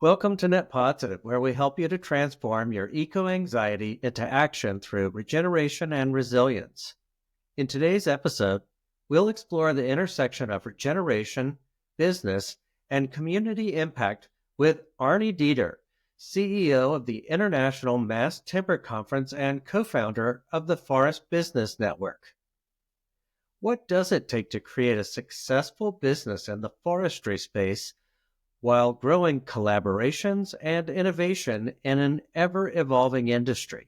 Welcome to Net Podsitive, where we help you to transform your eco-anxiety into action through regeneration and resilience. In today's episode, we'll explore the intersection of regeneration, business, and community impact with Arnie Didier, CEO of the International Mass Timber Conference and co-founder of the Forest Business Network. What does it take to create a successful business in the forestry space while growing collaborations and innovation in an ever-evolving industry?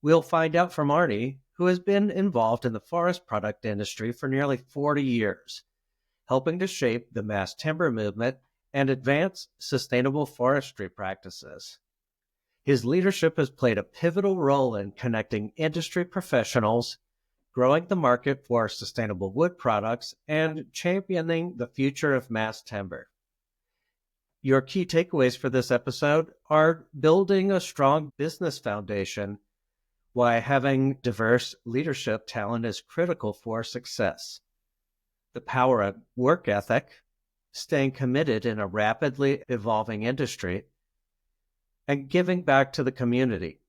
We'll find out from Arnie, who has been involved in the forest product industry for nearly 40 years, helping to shape the mass timber movement and advance sustainable forestry practices. His leadership has played a pivotal role in connecting industry professionals, growing the market for sustainable wood products, and championing the future of mass timber. Your key takeaways for this episode are building a strong business foundation, why having diverse leadership talent is critical for success, the power of work ethic, staying committed in a rapidly evolving industry, and giving back to the community,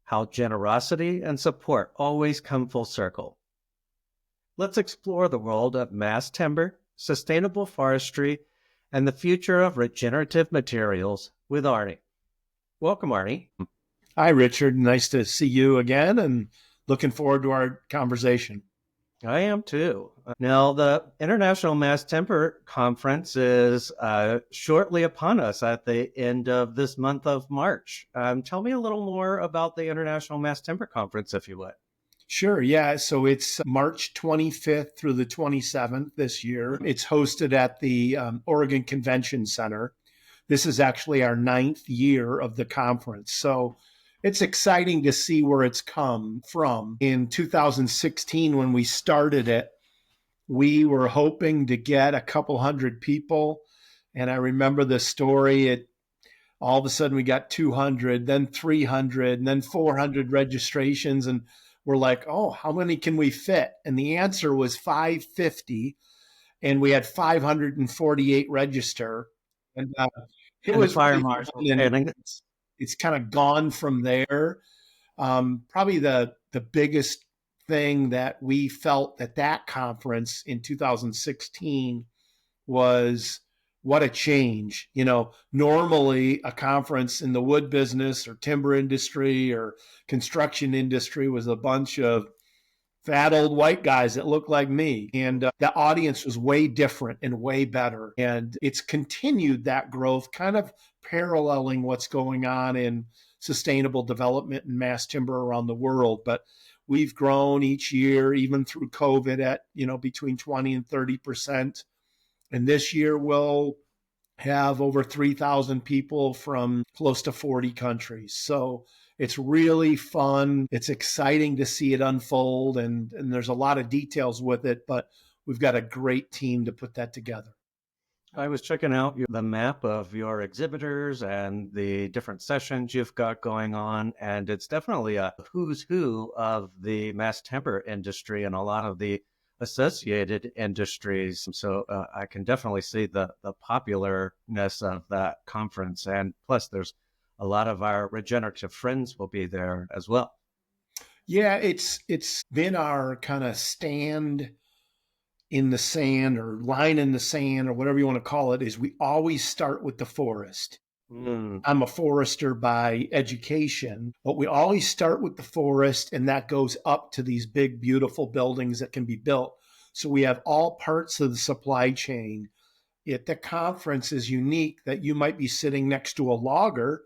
how generosity and support always come full circle. Let's explore the world of mass timber, sustainable forestry, and the future of regenerative materials with Arnie. Welcome, Arnie. Hi, Richard. Nice to see you again and looking forward to our conversation. I am too. Now, the International Mass Timber Conference is shortly upon us at the end of this month of March. Tell me a little more about the International Mass Timber Conference, if you would. Sure. Yeah. So it's March 25th through the 27th this year. It's hosted at the Oregon Convention Center. This is actually our 9th year of the conference. So it's exciting to see where it's come from. In 2016, when we started it, we were hoping to get a couple hundred people. And I remember the story. All of a sudden we got 200, then 300, and then 400 registrations. And we're like, oh, how many can we fit? And the answer was 550. And we had 548 register. And it And the was fire really marshal. fun, and it's kind of gone from there. Probably the biggest thing that we felt at that conference in 2016 was what a change. You know, normally a conference in the wood business or timber industry or construction industry was a bunch of fat old white guys that looked like me. And the audience was way different and way better. And it's continued that growth, kind of paralleling what's going on in sustainable development and mass timber around the world. But we've grown each year, even through COVID, at, between 20 and 30%. And this year we'll have over 3,000 people from close to 40 countries. So it's really fun. It's exciting to see it unfold, and there's a lot of details with it, but we've got a great team to put that together. I was checking out the map of your exhibitors and the different sessions you've got going on, and it's definitely a who's who of the mass timber industry and a lot of the associated industries. So I can definitely see the popularness of that conference. And plus, there's a lot of our regenerative friends will be there as well. Yeah, it's been our kind of stand in the sand or line in the sand or whatever you want to call it, is we always start with the forest. I'm a forester by education, but we always start with the forest, and that goes up to these big, beautiful buildings that can be built. So we have all parts of the supply chain. At the conference is unique that you might be sitting next to a logger,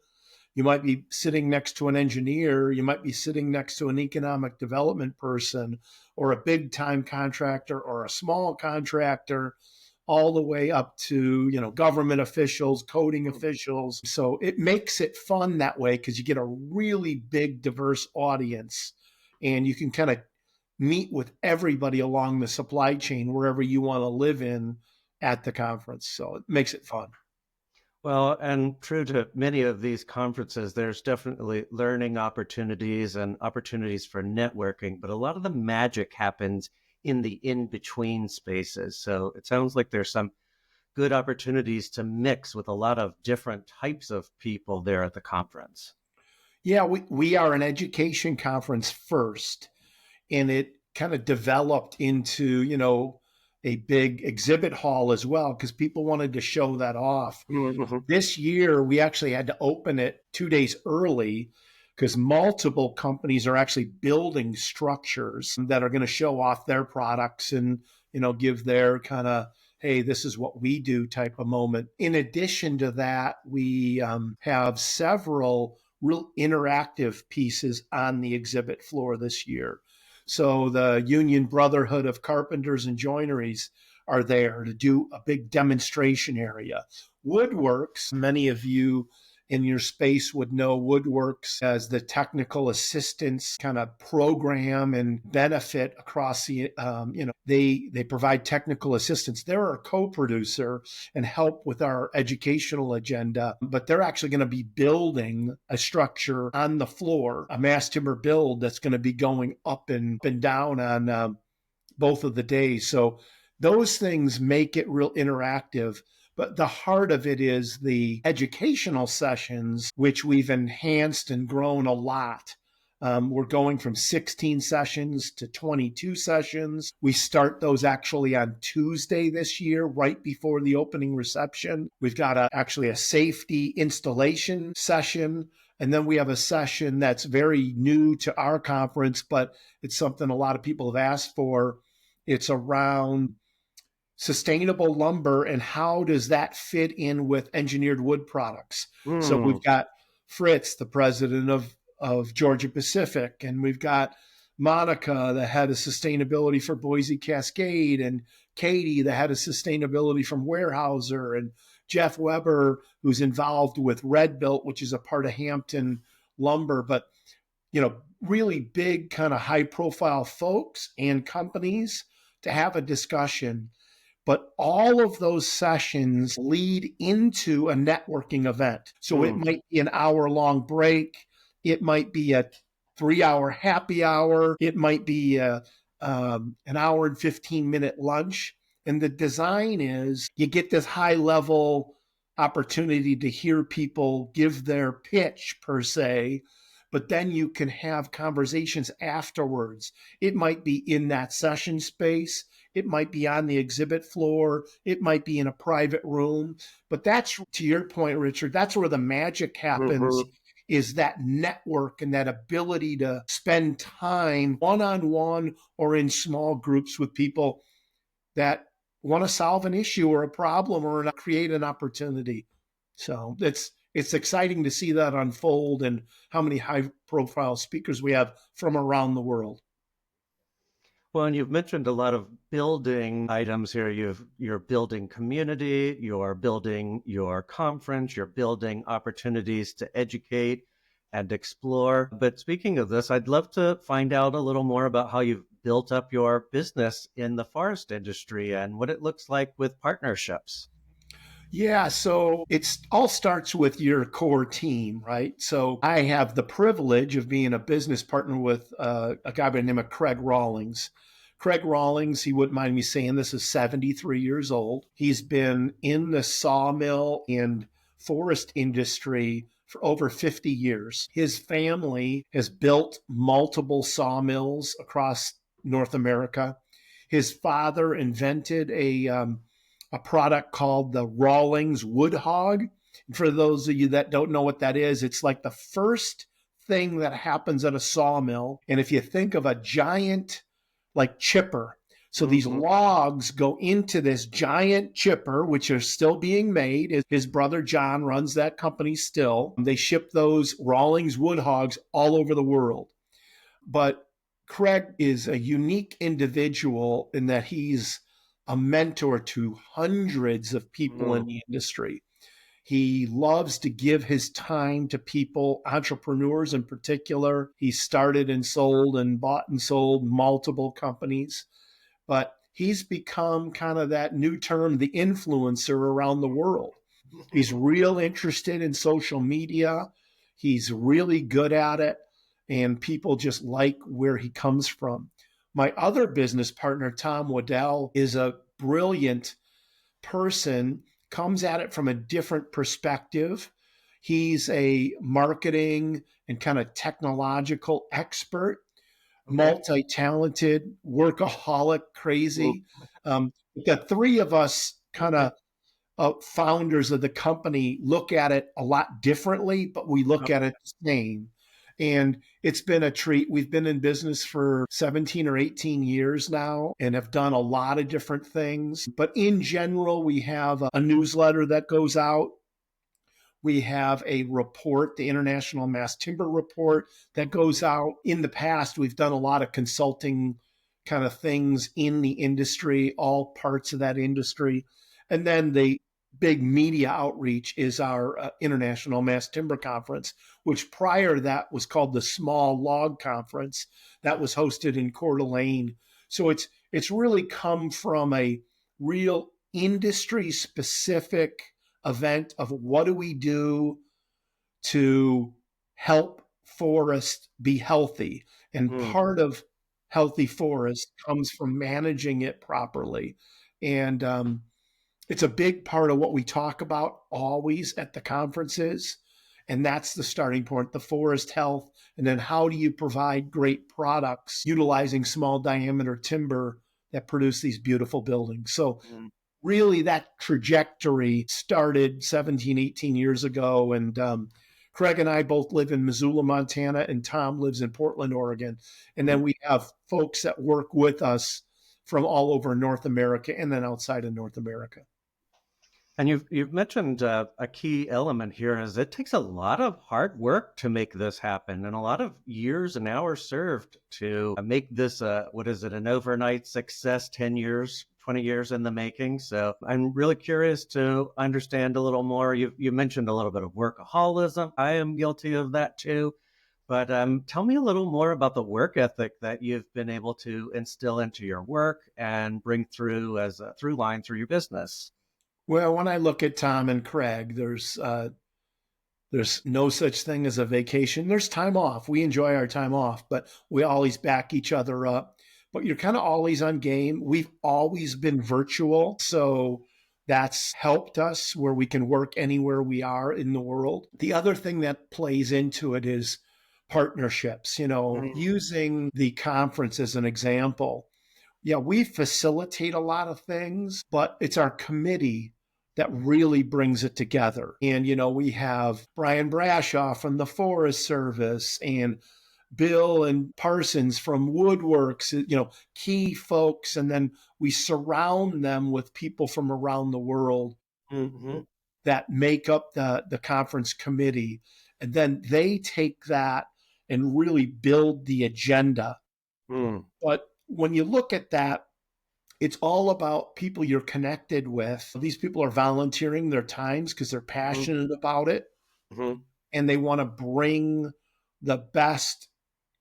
you might be sitting next to an engineer, you might be sitting next to an economic development person or a big time contractor or a small contractor, all the way up to, government officials, coding officials. So it makes it fun that way because you get a really big, diverse audience, and you can kind of meet with everybody along the supply chain wherever you want to live in at the conference. So it makes it fun. Well, and true to many of these conferences, there's definitely learning opportunities and opportunities for networking, but a lot of the magic happens in the in-between spaces. So it sounds like there's some good opportunities to mix with a lot of different types of people there at the conference? Yeah, we are an education conference first, and it kind of developed into, a big exhibit hall as well because people wanted to show that off. Mhm. This year, we actually had to open it 2 days early because multiple companies are actually building structures that are going to show off their products and, give their kind of, hey, this is what we do type of moment. In addition to that, we have several real interactive pieces on the exhibit floor this year. So the Union Brotherhood of Carpenters and Joineries are there to do a big demonstration area. Woodworks, many of you in your space would know Woodworks as the technical assistance kind of program and benefit across the, they provide technical assistance. They're a co-producer and help with our educational agenda, but they're actually going to be building a structure on the floor, a mass timber build that's going to be going up and down on both of the days. So those things make it real interactive. But the heart of it is the educational sessions, which we've enhanced and grown a lot. We're going from 16 sessions to 22 sessions. We start those actually on Tuesday this year, right before the opening reception. We've got actually a safety installation session. And then we have a session that's very new to our conference, but it's something a lot of people have asked for. It's around sustainable lumber and how does that fit in with engineered wood products. So we've got Fritz, the president of Georgia Pacific, and we've got Monica, the head of sustainability for Boise Cascade, and Katie, the head of sustainability from Weyerhaeuser, and Jeff Weber, who's involved with Red Built, which is a part of Hampton Lumber. But, really big kind of high profile folks and companies to have a discussion. But all of those sessions lead into a networking event. So it might be an hour-long break. It might be a 3-hour happy hour. It might be an hour and 15-minute lunch. And the design is you get this high-level opportunity to hear people give their pitch, per se, but then you can have conversations afterwards. It might be in that session space. It might be on the exhibit floor. It might be in a private room. But that's, to your point, Richard, that's where the magic happens, is that network and that ability to spend time one-on-one or in small groups with people that want to solve an issue or a problem or create an opportunity. So it's exciting to see that unfold and how many high-profile speakers we have from around the world. Well, and you've mentioned a lot of building items here. You're building community, you're building your conference, you're building opportunities to educate and explore. But speaking of this, I'd love to find out a little more about how you've built up your business in the forest industry and what it looks like with partnerships. Yeah, so it all starts with your core team, right? So I have the privilege of being a business partner with a guy by the name of Craig Rawlings. Craig Rawlings, he wouldn't mind me saying this, is 73 years old. He's been in the sawmill and forest industry for over 50 years. His family has built multiple sawmills across North America. His father invented a product called the Rawlings Wood Hog. And for those of you that don't know what that is, it's like the first thing that happens at a sawmill. And if you think of a giant like chipper, so these logs go into this giant chipper, which are still being made. His brother John runs that company still. They ship those Rawlings Wood Hogs all over the world. But Craig is a unique individual in that he's a mentor to hundreds of people in the industry. He loves to give his time to people, entrepreneurs in particular. He started and sold and bought and sold multiple companies, but he's become kind of that new term, the influencer around the world. He's real interested in social media. He's really good at it, and people just like where he comes from. My other business partner, Tom Waddell, is a brilliant person comes at it from a different perspective. He's a marketing and kind of technological expert, Okay. multi-talented, workaholic, Mm, crazy. The three of us kind okay. of founders of the company look at it a lot differently, but we look at it the same. And it's been a treat. We've been in business for 17 or 18 years now and have done a lot of different things. But in general, we have a newsletter that goes out. We have a report, the International Mass Timber Report, that goes out. In the past, we've done a lot of consulting kind of things in the industry, all parts of that industry. And then the big media outreach is our International Mass Timber Conference, which prior to that was called the Small Log Conference that was hosted in Coeur d'Alene. So it's really come from a real industry specific event of what do we do to help forest be healthy. And Mm, part of healthy forest comes from managing it properly. And it's a big part of what we talk about always at the conferences. And that's the starting point, the forest health. And then how do you provide great products utilizing small diameter timber that produce these beautiful buildings? So mm. really that trajectory started 17, 18 years ago. And Craig and I both live in Missoula, Montana, and Tom lives in Portland, Oregon. And then we have folks that work with us from all over North America and then outside of North America. And you've mentioned a key element here is it takes a lot of hard work to make this happen, and a lot of years and hours served to make this what is it, an overnight success? 10 years, 20 years in the making. So I'm really curious to understand a little more. You mentioned a little bit of workaholism. I am guilty of that too. But tell me a little more about the work ethic that you've been able to instill into your work and bring through as a through line through your business. Well, when I look at Tom and Craig, there's no such thing as a vacation. There's time off. We enjoy our time off, but we always back each other up. But you're kind of always on game. We've always been virtual. So that's helped us where we can work anywhere we are in the world. The other thing that plays into it is partnerships, using the conference as an example. Yeah, we facilitate a lot of things, but it's our committee that really brings it together. And, we have Brian Brashaw from the Forest Service and Bill and Parsons from Woodworks, key folks. And then we surround them with people from around the world Mm-hmm. that make up the conference committee. And then they take that and really build the agenda. Mm. But when you look at that, it's all about people you're connected with. These people are volunteering their times because they're passionate about it Mm-hmm. and they want to bring the best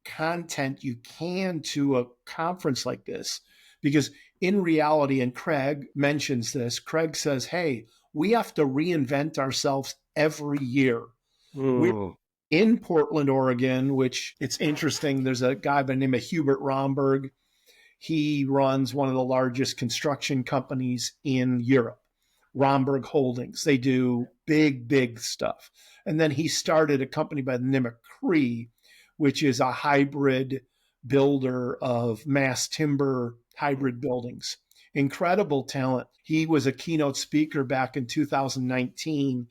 content you can to a conference like this. Because in reality, and Craig mentions this, Craig says, hey, we have to reinvent ourselves every year. We're Mm. in Portland, Oregon, which it's interesting. There's a guy by the name of Hubert Romberg. He runs one of the largest construction companies in Europe, Romberg Holdings. They do big, big stuff. And then he started a company by the name of Cree, which is a hybrid builder of mass timber hybrid buildings. Incredible talent. He was a keynote speaker back in 2019,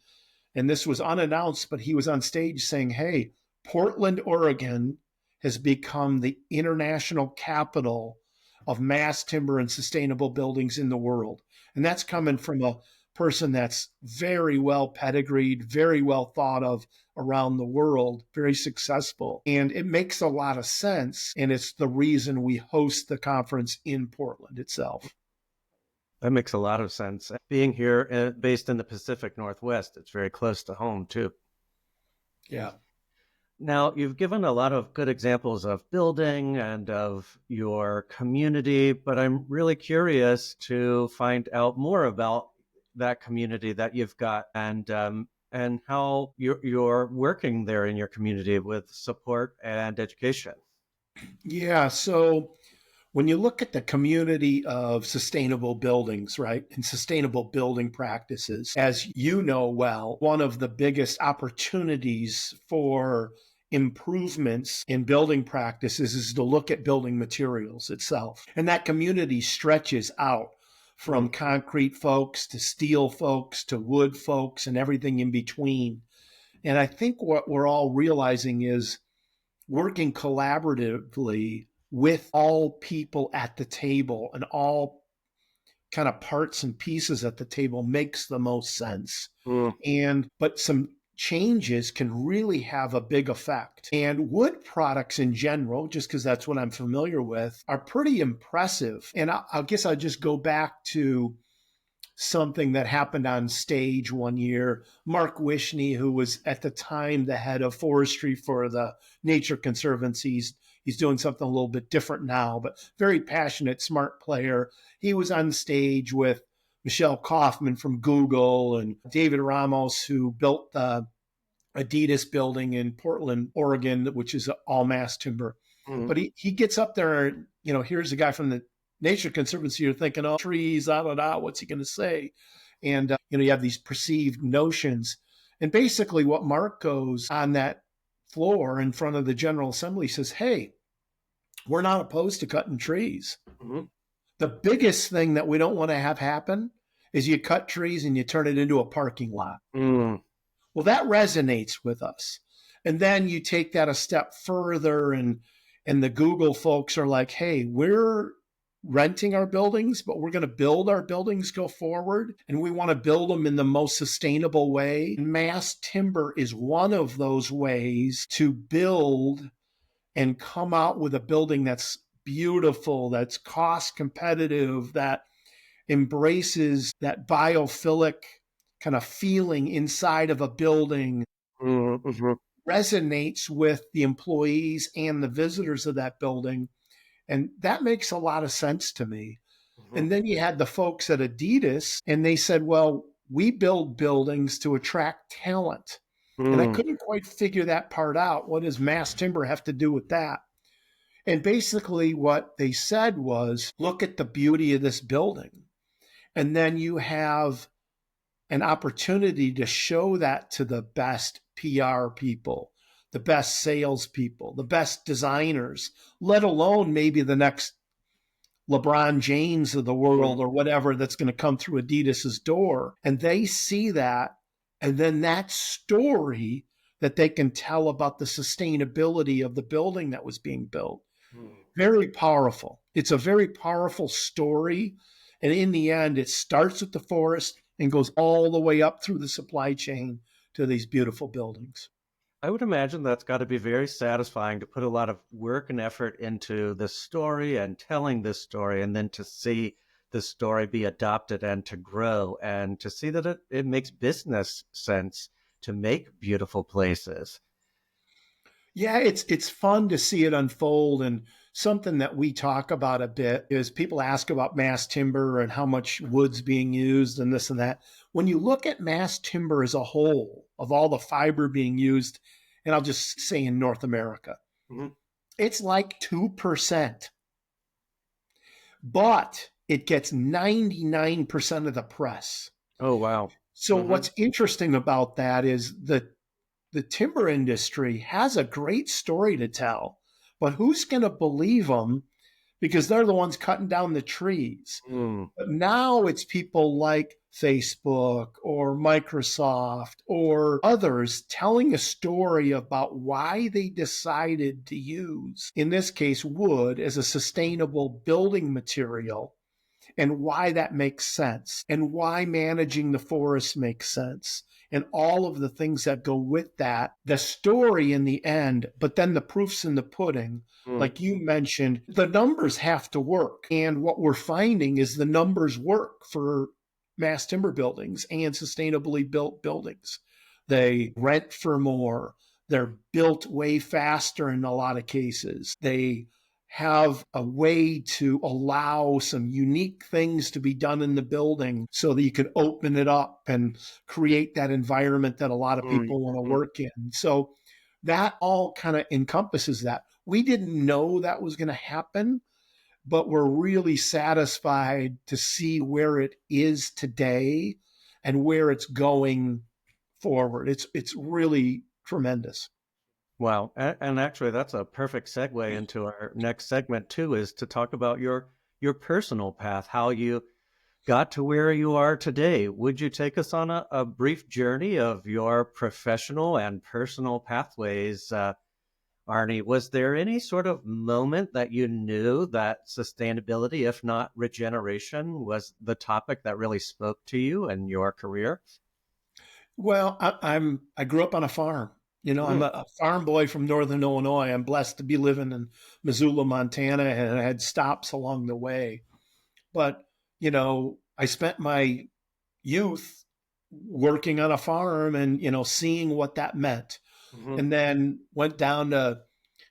and this was unannounced, but he was on stage saying, hey, Portland, Oregon has become the international capital of mass timber and sustainable buildings in the world. And that's coming from a person that's very well pedigreed, very well thought of around the world, very successful. And it makes a lot of sense. And it's the reason we host the conference in Portland itself. That makes a lot of sense. Being here, based in the Pacific Northwest, it's very close to home too. Yeah. Now, you've given a lot of good examples of building and of your community, but I'm really curious to find out more about that community that you've got and how you're working there in your community with support and education. Yeah. So When you look at the community of sustainable buildings, right, and sustainable building practices, as you know well, one of the biggest opportunities for improvements in building practices is to look at building materials itself. And that community stretches out from concrete folks to steel folks to wood folks and everything in between. And I think what we're all realizing is working collaboratively with all people at the table and all kind of parts and pieces at the table makes the most sense. But some changes can really have a big effect. And wood products in general, just because that's what I'm familiar with, are pretty impressive. And I guess I'll just go back to something that happened on stage one year. Mark Wishney, who was at the time the head of Forestry for the Nature Conservancies, he's doing something a little bit different now, but very passionate, smart player. He was on stage with Michelle Kaufman from Google and David Ramos, who built the Adidas building in Portland, Oregon, which is all mass timber. But he gets up there and, here's a guy from the Nature Conservancy. You're thinking, oh, trees, what's he going to say? And, you have these perceived notions. And basically what Mark goes on that floor in front of the General Assembly says, hey, we're not opposed to cutting trees. The biggest thing that we don't want to have happen is you cut trees and you turn it into a parking lot. Well, that resonates with us. And then you take that a step further and the Google folks are like, hey, we're renting our buildings, but we're going to build our buildings go forward, and we want to build them in the most sustainable way. Mass timber is one of those ways to build and come out with a building that's beautiful, that's cost competitive, that embraces that biophilic kind of feeling inside of a building, resonates with the employees and the visitors of that building. And that makes a lot of sense to me. And then you had the folks at Adidas, and they said, well, we build buildings to attract talent. And I couldn't quite figure that part out. What does mass timber have to do with that? And basically what they said was, look at the beauty of this building. And then you have an opportunity to show that to the best PR people, the best salespeople, the best designers, let alone maybe the next LeBron James of the world or whatever that's going to come through Adidas's door. And they see that, and then that story that they can tell about the sustainability of the building that was being built. Very powerful. It's a very powerful story. And in the end, it starts with the forest and goes all the way up through the supply chain to these beautiful buildings. I would imagine that's got to be very satisfying to put a lot of work and effort into this story and telling this story, and then to see the story be adopted and to grow, and to see that it makes business sense to make beautiful places. Yeah, it's fun to see it unfold. And something that we talk about a bit is people ask about mass timber and how much wood's being used and this and that. When you look at mass timber as a whole, of all the fiber being used, and I'll just say in North America, it's like 2%. But it gets 99% of the press. Oh, wow. So what's interesting about that is the timber industry has a great story to tell, but who's going to believe them? Because they're the ones cutting down the trees. But now it's people like Facebook or Microsoft or others telling a story about why they decided to use, in this case, wood as a sustainable building material, and why that makes sense, and why managing the forest makes sense, and all of the things that go with that. The story in the end, but then the proof's in the pudding. Like you mentioned, the numbers have to work. And what we're finding is the numbers work for mass timber buildings and sustainably built buildings. They rent for more. They're built way faster in a lot of cases. They have a way to allow some unique things to be done in the building so that you can open it up and create that environment that a lot of people want to work in. So that all kind of encompasses that. We didn't know that was going to happen, but we're really satisfied to see where it is today and where it's going forward. It's really tremendous. Wow. And actually, that's a perfect segue into our next segment too, is to talk about your personal path, how you got to where you are today. Would you take us on a brief journey of your professional and personal pathways, Arnie? Was there any sort of moment that you knew that sustainability, if not regeneration, was the topic that really spoke to you and your career? Well, I grew up on a farm. I'm Mm, a farm boy from northern Illinois. I'm blessed to be living in Missoula, Montana, and I had stops along the way. But, I spent my youth working on a farm and, seeing what that meant. mhm. And then went down to,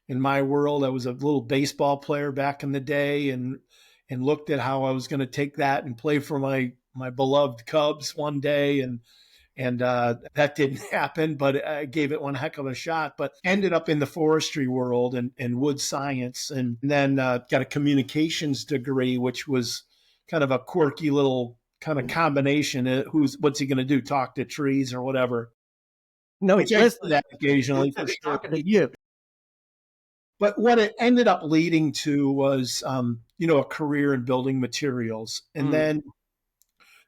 in my world, I was a little baseball player back in the day and looked at how I was going to take that and play for my beloved Cubs one day. And that didn't happen, but I gave it one heck of a shot. But ended up in the forestry world and wood science, and then got a communications degree, which was kind of a quirky little kind of combination. What's he going to do? Talk to trees or whatever? No, Which he's I do listening. that occasionally for He's sure. talking to you. But what it ended up leading to was, a career in building materials, and Mm, then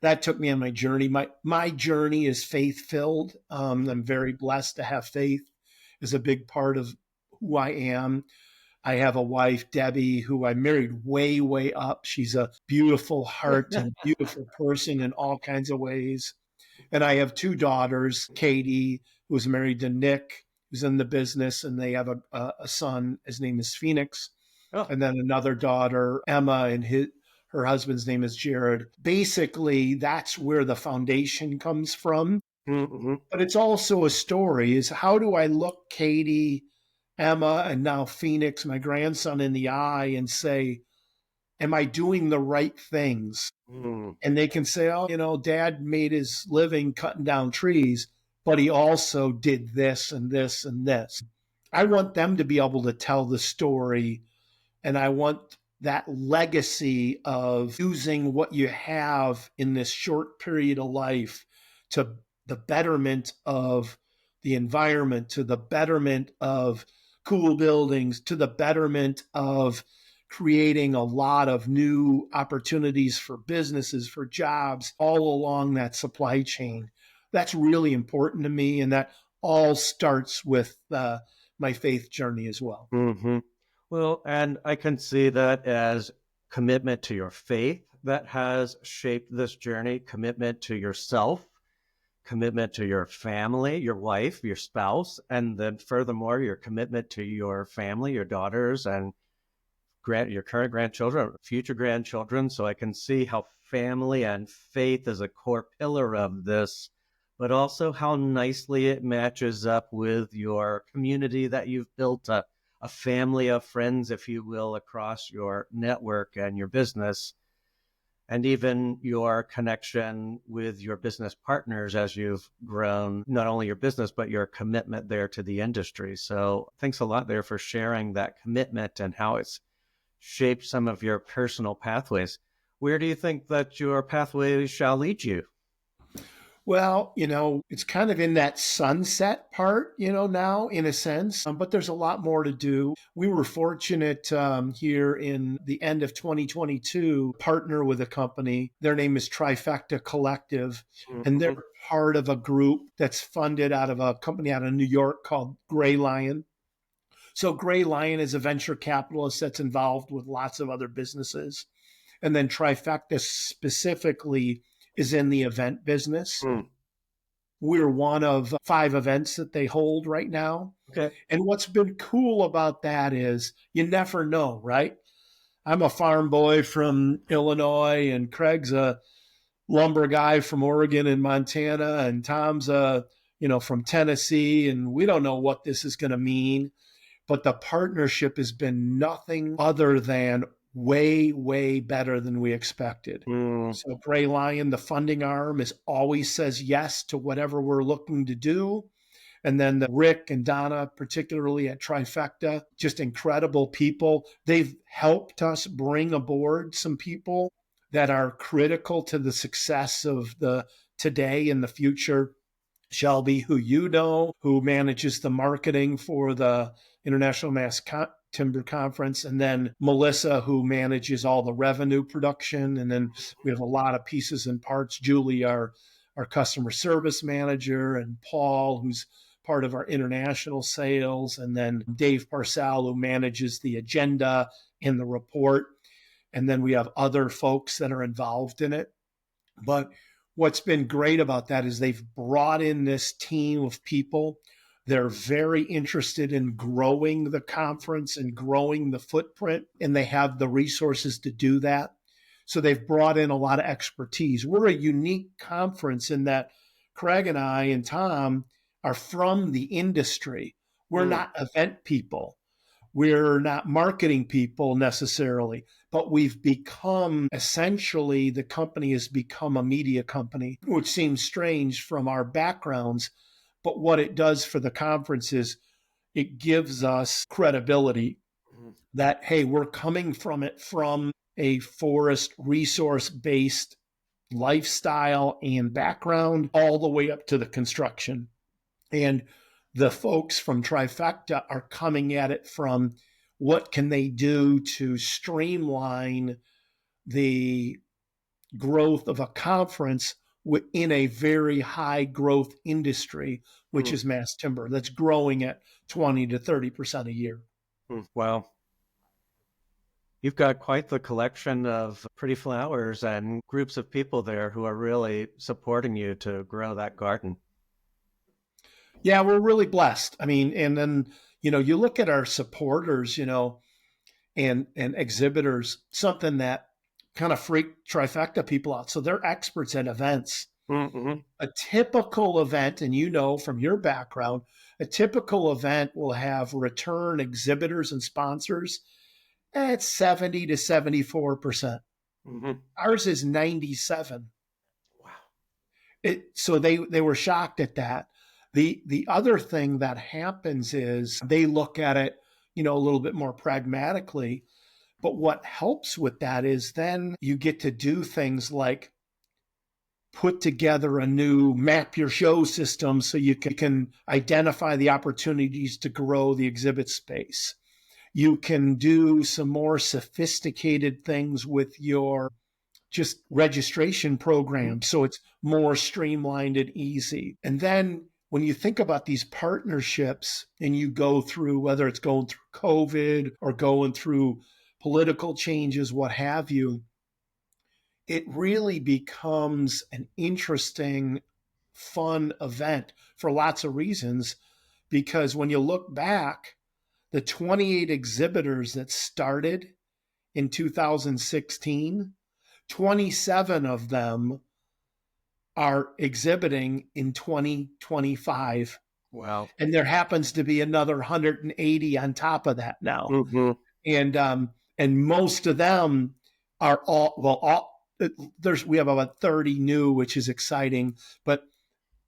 that took me on my journey. My journey is faith filled. I'm very blessed to have faith is a big part of who I am. I have a wife, Debbie, who I married way up. She's a beautiful heart and beautiful person in all kinds of ways. And I have two daughters, Katie, who's married to Nick, who's in the business, and they have a son. His name is Phoenix, oh, and then another daughter, Emma, and her husband's name is Jared. Basically, that's where the foundation comes from. mhm. But it's also a story is how do I look Katie, Emma, and now Phoenix, my grandson, in the eye and say, am I doing the right things? Mm, And they can say, oh, dad made his living cutting down trees, but he also did this and this and this. I want them to be able to tell the story, and I want that legacy of using what you have in this short period of life to the betterment of the environment, to the betterment of cool buildings, to the betterment of creating a lot of new opportunities for businesses, for jobs, all along that supply chain. That's really important to me. And that all starts with my faith journey as well. hmm Well, and I can see that as commitment to your faith that has shaped this journey, commitment to yourself, commitment to your family, your wife, your spouse, and then furthermore, your commitment to your family, your daughters, and your current grandchildren, future grandchildren. So I can see how family and faith is a core pillar of this, but also how nicely it matches up with your community that you've built, a family of friends, if you will, across your network and your business, and even your connection with your business partners as you've grown, not only your business, but your commitment there to the industry. So thanks a lot there for sharing that commitment and how it's shaped some of your personal pathways. Where do you think that your pathway shall lead you? Well, it's kind of in that sunset part, now in a sense, but there's a lot more to do. We were fortunate here in the end of 2022, partner with a company. Their name is Trifecta Collective, and they're Mhm. part of a group that's funded out of a company out of New York called Gray Lion. So Gray Lion is a venture capitalist that's involved with lots of other businesses. And then Trifecta specifically is in the event business. Mm. We're one of 5 events that they hold right now. Okay. And what's been cool about that is you never know, right? I'm a farm boy from Illinois, and Craig's a lumber guy from Oregon and Montana, and Tom's from Tennessee, and we don't know what this is going to mean, but the partnership has been nothing other than way better than we expected. Mm. So Gray Lion, the funding arm, is always says yes to whatever we're looking to do. And then Rick and Donna, particularly at Trifecta, just incredible people. They've helped us bring aboard some people that are critical to the success of the today and the future. Shelby, who you know, who manages the marketing for the International Mass Timber Conference, and then Melissa, who manages all the revenue production. And then we have a lot of pieces and parts. Julie, our customer service manager, and Paul, who's part of our international sales, and then Dave Parcell, who manages the agenda and the report. And then we have other folks that are involved in it. But what's been great about that is they've brought in this team of people. They're very interested in growing the conference and growing the footprint, and they have the resources to do that. So they've brought in a lot of expertise. We're a unique conference in that Craig and I and Tom are from the industry. We're not event people. We're not marketing people necessarily, but we've become essentially, the company has become a media company, which seems strange from our backgrounds. But what it does for the conference is it gives us credibility that, hey, we're coming from it from a forest resource-based lifestyle and background all the way up to the construction. And the folks from Trifecta are coming at it from what can they do to streamline the growth of a conference in a very high growth industry, which is mass timber, that's growing at 20 to 30% a year. Wow. You've got quite the collection of pretty flowers and groups of people there who are really supporting you to grow that garden. Yeah, we're really blessed. I mean, and then, you look at our supporters, and exhibitors, something that kind of freaked Trifecta people out. So they're experts at events. Mm-hmm. A typical event, and from your background, a typical event will have return exhibitors and sponsors at 70 to 74%. Mm-hmm. Ours is 97. Wow. So they were shocked at that. The other thing that happens is they look at it, a little bit more pragmatically. But what helps with that is then you get to do things like put together a new map your show system so you can identify the opportunities to grow the exhibit space. You can do some more sophisticated things with your just registration program, so it's more streamlined and easy. And then when you think about these partnerships and you go through, whether it's going through COVID or going through political changes, what have you, it really becomes an interesting, fun event for lots of reasons. Because when you look back, the 28 exhibitors that started in 2016, 27 of them are exhibiting in 2025. Wow. And there happens to be another 180 on top of that now. Mm-hmm. And most of them are we have about 30 new, which is exciting, but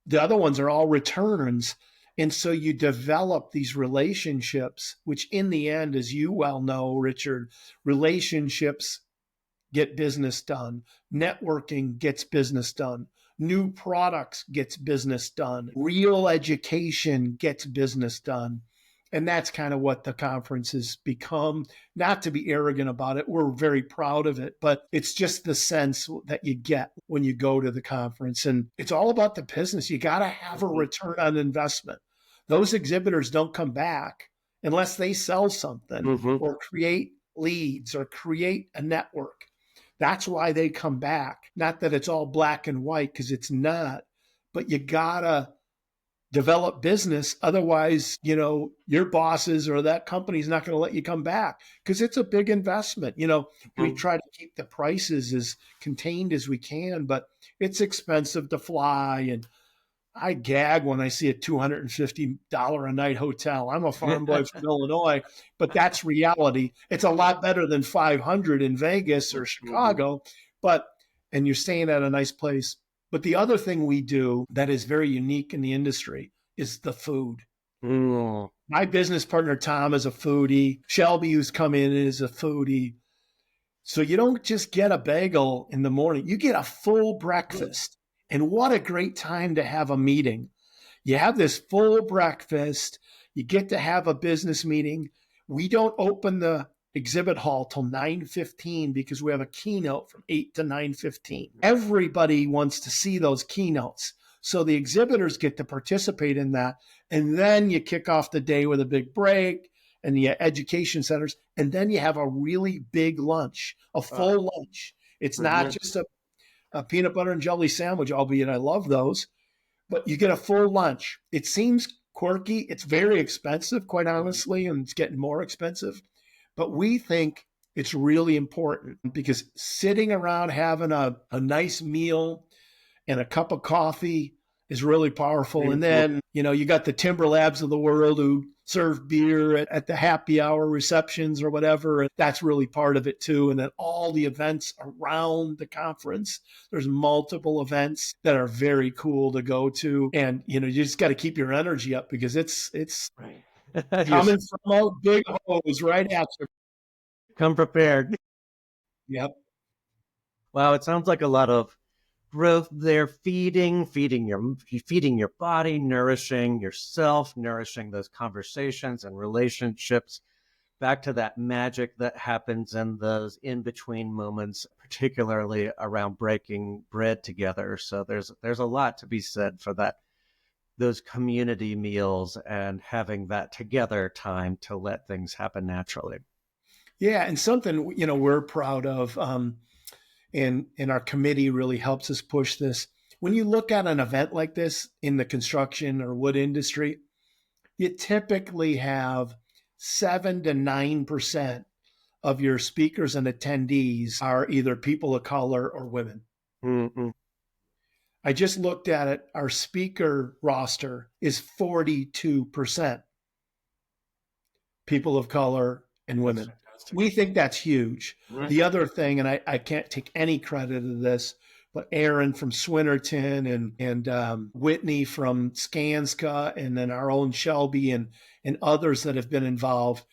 the other ones are all returns. And so you develop these relationships, which in the end, as you well know, Richard, relationships get business done. Networking gets business done. New products gets business done. Real education gets business done. And that's kind of what the conference has become. Not to be arrogant about it, we're very proud of it, but it's just the sense that you get when you go to the conference. And it's all about the business. You got to have a return on investment. Those exhibitors don't come back unless they sell something or create leads or create a network. That's why they come back. Not that it's all black and white, because it's not, but you got to develop business. Otherwise, your bosses or that company's not going to let you come back because it's a big investment. We try to keep the prices as contained as we can, but it's expensive to fly. And I gag when I see a $250 a night hotel. I'm a farm boy from Illinois, but that's reality. It's a lot better than $500 in Vegas or Chicago, and you're staying at a nice place. But the other thing we do that is very unique in the industry, is the food. Mm. My business partner, Tom, is a foodie. Shelby, who's come in, is a foodie. So you don't just get a bagel in the morning, you get a full breakfast. And what a great time to have a meeting. You have this full breakfast, you get to have a business meeting. We don't open the exhibit hall till 9:15 because we have a keynote from 8 to 9:15. Everybody wants to see those keynotes. So the exhibitors get to participate in that. And then you kick off the day with a big break and the education centers. And then you have a really big lunch, a full lunch. It's not just a peanut butter and jelly sandwich, albeit I love those, but you get a full lunch. It seems quirky. It's very expensive, quite honestly, and it's getting more expensive. But we think it's really important because sitting around having a nice meal and a cup of coffee is really powerful. And then, you got the Timber Labs of the world who serve beer at the happy hour receptions or whatever. And that's really part of it too. And then all the events around the conference, there's multiple events that are very cool to go to. And, you just got to keep your energy up because it's Right. coming from a big hose right at you. Come prepared. Yep. Wow, it sounds like a lot of growth there, feeding your body, nourishing yourself, nourishing those conversations and relationships, back to that magic that happens in those in-between moments, particularly around breaking bread together. So there's a lot to be said for that, those community meals and having that together time to let things happen naturally. Yeah, and something we're proud of, and our committee really helps us push this. When you look at an event like this in the construction or wood industry, you typically have 7 to 9% of your speakers and attendees are either people of color or women. Mm-mm. I just looked at it. Our speaker roster is 42% people of color and women. We think that's huge. Right. The other thing, and I can't take any credit of this, but Aaron from Swinnerton and Whitney from Skanska, and then our own Shelby and others that have been involved,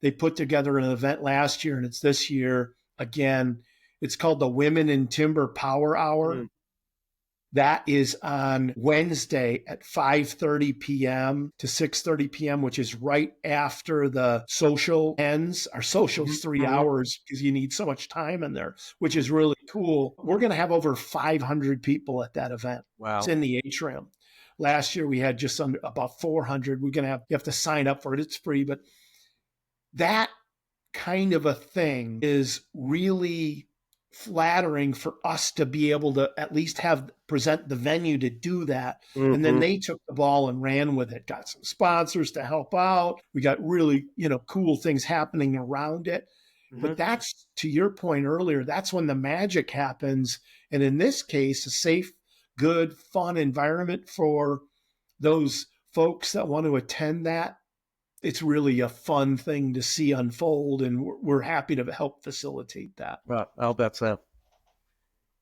they put together an event last year, and it's this year again. It's called the Women in Timber Power Hour. Mm. That is on Wednesday at 5:30 p.m. to 6:30 p.m., which is right after the social ends. Our social is 3 hours because you need so much time in there, which is really cool. We're going to have over 500 people at that event. Wow. It's in the atrium. Last year we had just under about 400. We're going to you have to sign up for it. It's free, but that kind of a thing is really flattering for us to be able to at least present the venue to do that. Mm-hmm. And then they took the ball and ran with it, got some sponsors to help out. We got really, cool things happening around it. Mm-hmm. But that's, to your point earlier, that's when the magic happens. And in this case, a safe, good, fun environment for those folks that want to attend that. It's really a fun thing to see unfold, and we're happy to help facilitate that. Well, I'll bet so.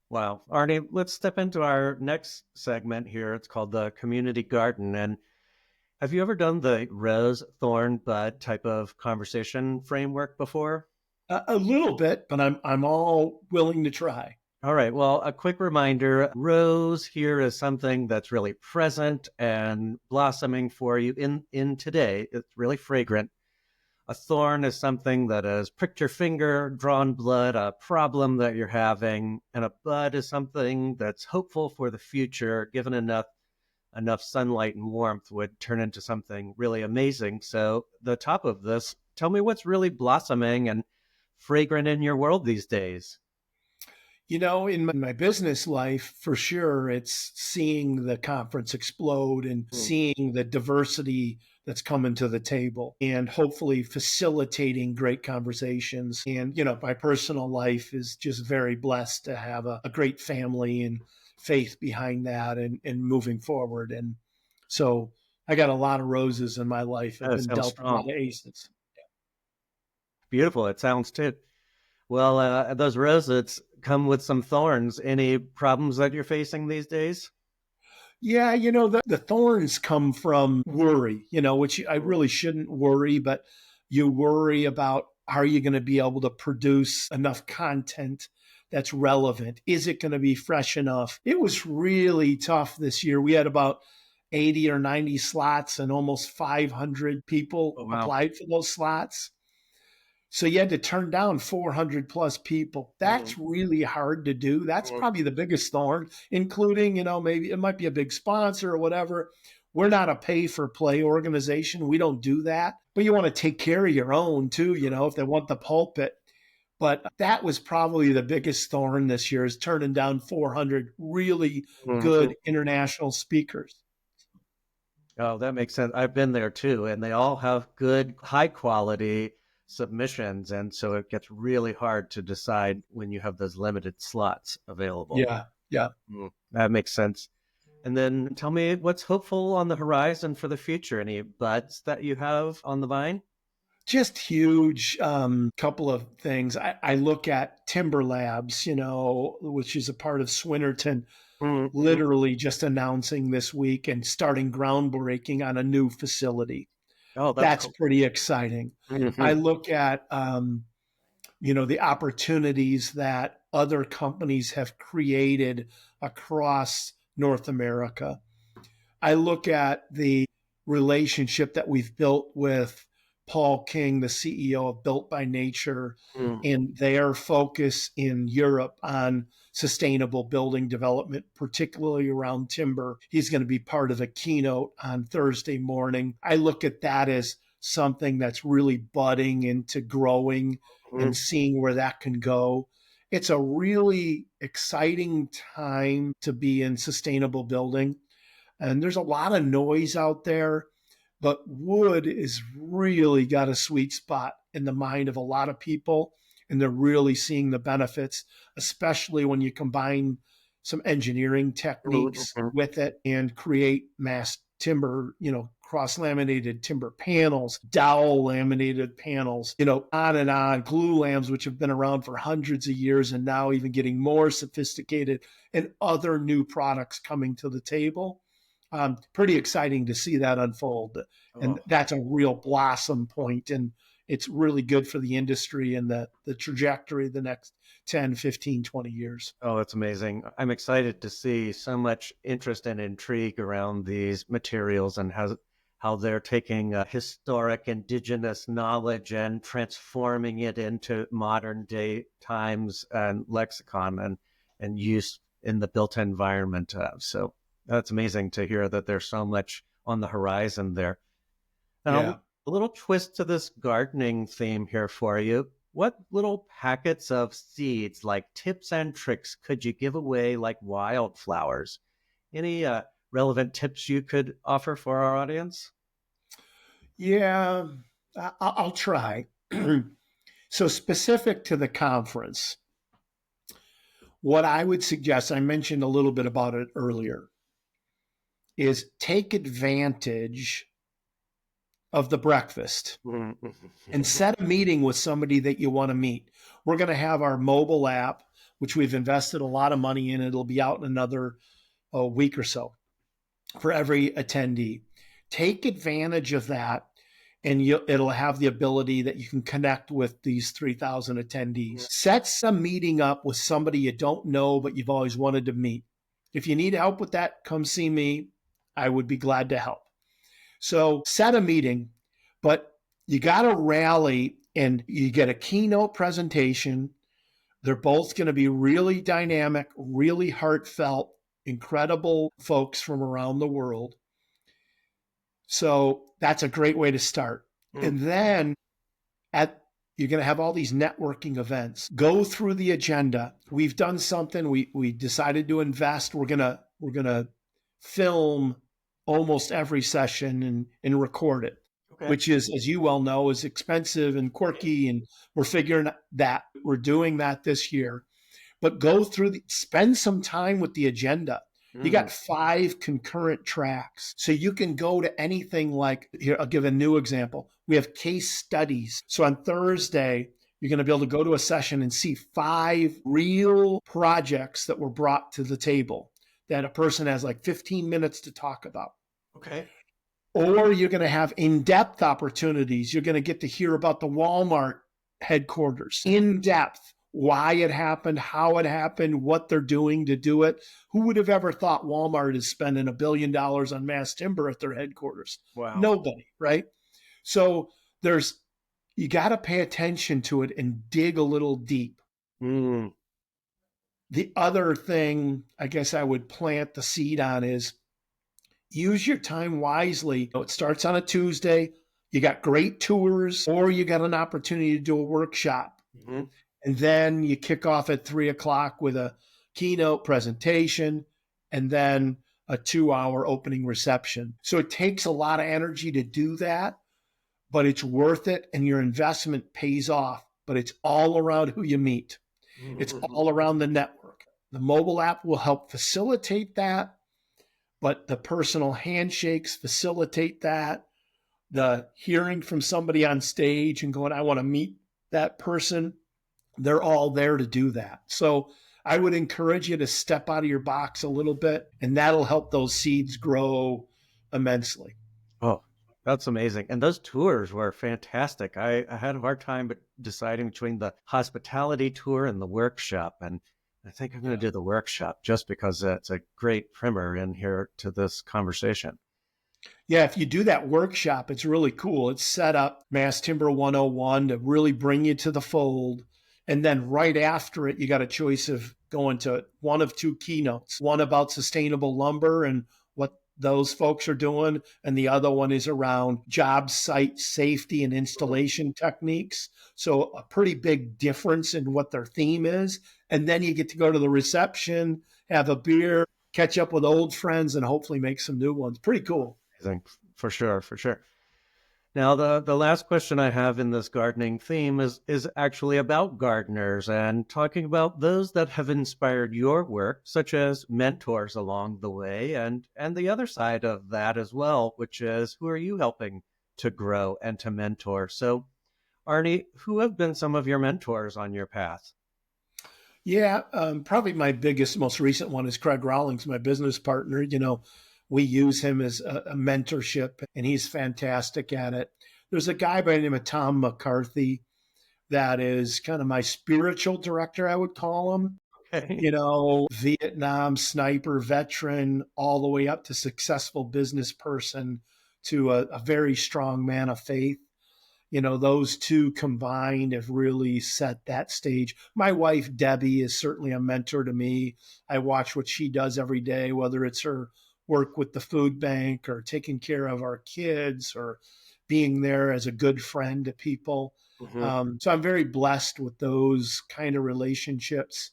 Wow. Arnie, let's step into our next segment here. It's called the Community Garden. And have you ever done the rose, thorn, bud type of conversation framework before? A little bit, but I'm all willing to try. All right. Well, a quick reminder, rose here is something that's really present and blossoming for you in today. It's really fragrant. A thorn is something that has pricked your finger, drawn blood, a problem that you're having. And a bud is something that's hopeful for the future, given enough sunlight and warmth would turn into something really amazing. So the top of this, tell me what's really blossoming and fragrant in your world these days. In my business life, for sure, it's seeing the conference explode and seeing the diversity that's coming to the table and hopefully facilitating great conversations. And, my personal life is just very blessed to have a great family and faith behind that and moving forward. And so I got a lot of roses in my life. I've been dealt a lot of aces. Yeah. Beautiful. It sounds too. Well, those roses come with some thorns. Any problems that you're facing these days? Yeah, the thorns come from worry, which I really shouldn't worry, but you worry about, are you going to be able to produce enough content that's relevant? Is it going to be fresh enough? It was really tough this year. We had about 80 or 90 slots and almost 500 people Oh, wow. applied for those slots. So you had to turn down 400 plus people. That's really hard to do. That's probably the biggest thorn, including, maybe it might be a big sponsor or whatever. We're not a pay for play organization. We don't do that. But you want to take care of your own too, if they want the pulpit. But that was probably the biggest thorn this year, is turning down 400 really Mhm. good international speakers. Oh, that makes sense. I've been there too, and they all have good, high quality submissions. And so it gets really hard to decide when you have those limited slots available. Yeah. Yeah. That makes sense. And then tell me what's hopeful on the horizon for the future. Any buds that you have on the vine? Just huge. Couple of things. I look at Timber Labs, which is a part of Swinnerton, Mhm. literally just announcing this week and starting groundbreaking on a new facility. Oh, that's That's cool. pretty exciting. I Mhm. look at, the opportunities that other companies have created across North America. I look at the relationship that we've built with Paul King, the CEO of Built by Nature, Mhm. and their focus in Europe on sustainable building development, particularly around timber. He's going to be part of a keynote on Thursday morning. I look at that as something that's really budding into growing and Mhm. seeing where that can go. It's a really exciting time to be in sustainable building. And there's a lot of noise out there, but wood is really got a sweet spot in the mind of a lot of people. And they're really seeing the benefits, especially when you combine some engineering techniques Mhm. with it and create mass timber, cross laminated timber panels, dowel laminated panels, on and on, glue lams, which have been around for hundreds of years and now even getting more sophisticated, and other new products coming to the table. Pretty exciting to see that unfold. And Oh. that's a real blossom point, and it's really good for the industry and the trajectory of the next 10, 15, 20 years. Oh, that's amazing. I'm excited to see so much interest and intrigue around these materials and how they're taking historic indigenous knowledge and transforming it into modern day times and lexicon and use in the built environment. So that's amazing to hear that there's so much on the horizon there. Yeah. Now, a little twist to this gardening theme here for you. What little packets of seeds, like tips and tricks, could you give away like wildflowers? Any relevant tips you could offer for our audience? Yeah. I'll try. So, specific to the conference, what I would suggest, I mentioned a little bit about it earlier, is take advantage of the breakfast and set a meeting with somebody that you want to meet. We're going to have our mobile app, which we've invested a lot of money in. It'll be out in another week or so for every attendee. Take advantage of that, and it'll have the ability that you can connect with these 3,000 attendees. Set some meeting up with somebody you don't know, but you've always wanted to meet. If you need help with that, come see me. I would be glad to help. So set a meeting, but you got to rally and you get a keynote presentation. They're both going to be really dynamic, really heartfelt, incredible folks from around the world. So that's a great way to start. And then at you're going to have all these networking events. Go through the agenda. We've done something. We decided to invest. We're gonna film almost every session and record it, Okay. which is, as you well know, is expensive and quirky. And we're figuring that we're doing that this year. But go through spend some time with the agenda. You got 5 concurrent tracks. So you can go to anything like, here, I'll give a new example. We have case studies. So on Thursday, you're going to be able to go to a session and see 5 real projects that were brought to the table that a person has like 15 minutes to talk about. Okay. Or you're going to have in-depth opportunities. You're going to get to hear about the Walmart headquarters in depth, why it happened, how it happened, what they're doing to do it. Who would have ever thought Walmart is spending $1 billion on mass timber at their headquarters? Wow. Nobody, right? So you got to pay attention to it and dig a little deep. Mm. The other thing I guess I would plant the seed on is use your time wisely. It starts on a Tuesday. You got great tours, or you got an opportunity to do a workshop. Mm-hmm. And then you kick off at 3:00 with a keynote presentation and then a 2-hour opening reception. So it takes a lot of energy to do that, but it's worth it and your investment pays off. But it's all around who you meet. Mm-hmm. It's all around the network. The mobile app will help facilitate that, but the personal handshakes facilitate that. The hearing from somebody on stage and going, I want to meet that person, they're all there to do that. So I would encourage you to step out of your box a little bit, and that'll help those seeds grow immensely. Oh, that's amazing. And those tours were fantastic. I had a hard time deciding between the hospitality tour and the workshop. And I think I'm going to do the workshop just because it's a great primer in here to this conversation. Yeah, if you do that workshop, it's really cool. It's set up Mass Timber 101 to really bring you to the fold. And then right after it, you got a choice of going to one of two keynotes, one about sustainable lumber and what those folks are doing. And the other one is around job site safety and installation techniques. So a pretty big difference in what their theme is. And then you get to go to the reception, have a beer, catch up with old friends, and hopefully make some new ones. Pretty cool. I think for sure. Now, the last question I have in this gardening theme is actually about gardeners and talking about those that have inspired your work, such as mentors along the way, and the other side of that as well, which is who are you helping to grow and to mentor? So, Arnie, who have been some of your mentors on your path? Yeah, probably my biggest, most recent one is Craig Rawlings, my business partner. We use him as a mentorship, and he's fantastic at it. There's a guy by the name of Tom McCarthy that is kind of my spiritual director, I would call him. Okay. Vietnam sniper veteran, all the way up to successful business person to a very strong man of faith. Those two combined have really set that stage. My wife, Debbie, is certainly a mentor to me. I watch what she does every day, whether it's her work with the food bank or taking care of our kids or being there as a good friend to people. Mm-hmm. So I'm very blessed with those kind of relationships.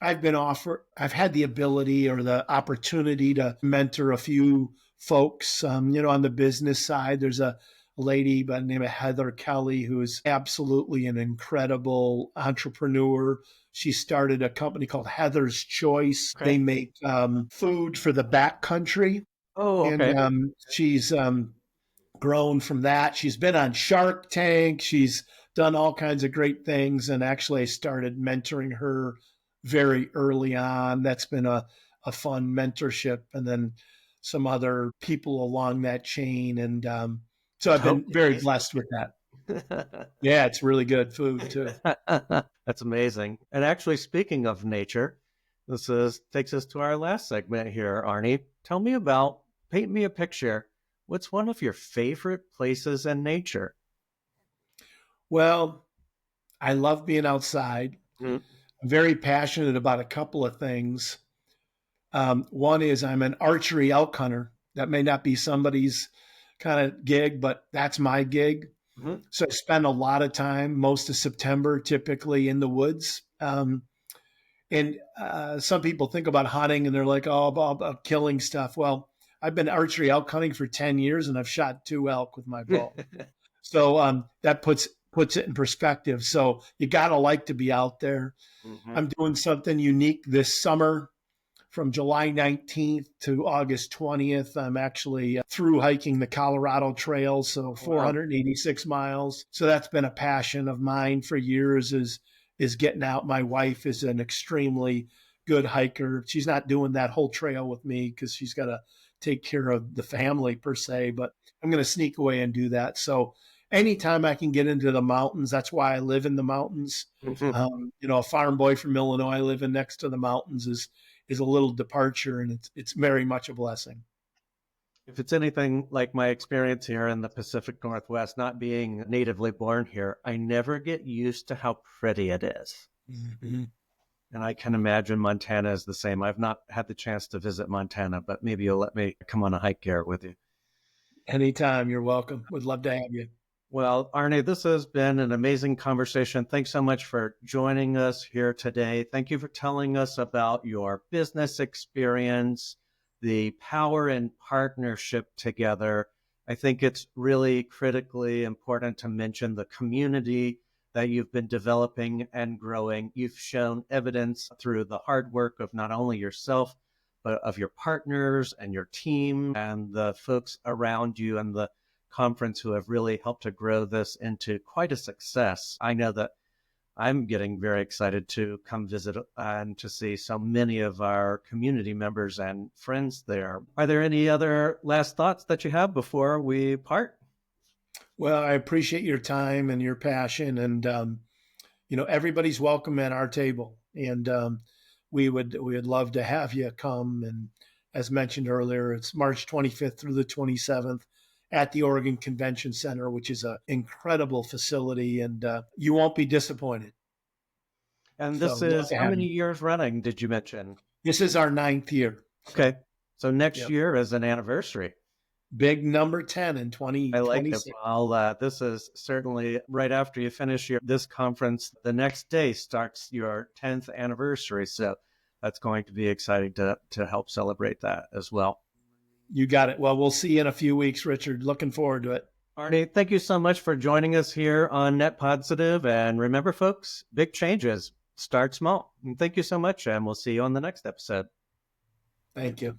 I've had the ability or the opportunity to mentor a few folks. On the business side, there's a lady by the name of Heather Kelly, who is absolutely an incredible entrepreneur. She started a company called Heather's Choice. Okay. They make food for the backcountry. Oh, okay. And she's grown from that. She's been on Shark Tank. She's done all kinds of great things. And actually, I started mentoring her very early on. That's been a fun mentorship. And then some other people along that chain. And so I've been very blessed with that. Yeah, it's really good food too. That's amazing. And actually, speaking of nature, takes us to our last segment here, Arnie. Paint me a picture. What's one of your favorite places in nature? Well, I love being outside. Mm-hmm. I'm very passionate about a couple of things. One is I'm an archery elk hunter. That may not be somebody's kind of gig, but that's my gig. Mm-hmm. So I spend a lot of time, most of September, typically in the woods. And some people think about hunting and they're like, oh, about killing stuff. Well, I've been archery elk hunting for 10 years and I've shot 2 elk with my bow. So that puts it in perspective. So you got to like to be out there. Mm-hmm. I'm doing something unique this summer. From July 19th to August 20th, I'm actually through hiking the Colorado Trail, so 486 miles. So that's been a passion of mine for years is getting out. My wife is an extremely good hiker. She's not doing that whole trail with me because she's got to take care of the family per se, but I'm going to sneak away and do that. So anytime I can get into the mountains, that's why I live in the mountains. A farm boy from Illinois living next to the mountains is a little departure, and it's very much a blessing. If it's anything like my experience here in the Pacific Northwest, not being natively born here, I never get used to how pretty it is. Mm-hmm. And I can imagine Montana is the same. I've not had the chance to visit Montana, but maybe you'll let me come on a hike, Garrett, with you. Anytime. You're welcome. Would love to have you. Well, Arnie, this has been an amazing conversation. Thanks so much for joining us here today. Thank you for telling us about your business experience, the power in partnership together. I think it's really critically important to mention the community that you've been developing and growing. You've shown evidence through the hard work of not only yourself, but of your partners and your team and the folks around you and the conference who have really helped to grow this into quite a success. I know that I'm getting very excited to come visit and to see so many of our community members and friends there. Are there any other last thoughts that you have before we part? Well, I appreciate your time and your passion, and everybody's welcome at our table, and we would love to have you come. And as mentioned earlier, it's March 25th through the 27th at the Oregon Convention Center, which is an incredible facility, and you won't be disappointed. And this is how many years running, did you mention? This is our 9th year. Okay. So next year is an anniversary. Big number 10 in 2026. I like it. Well, this is certainly right after you finish this conference. The next day starts your 10th anniversary. So that's going to be exciting to help celebrate that as well. You got it. Well, we'll see you in a few weeks, Richard. Looking forward to it. Arnie, thank you so much for joining us here on Net Podsitive. And remember, folks, big changes start small. And thank you so much. And we'll see you on the next episode. Thank you.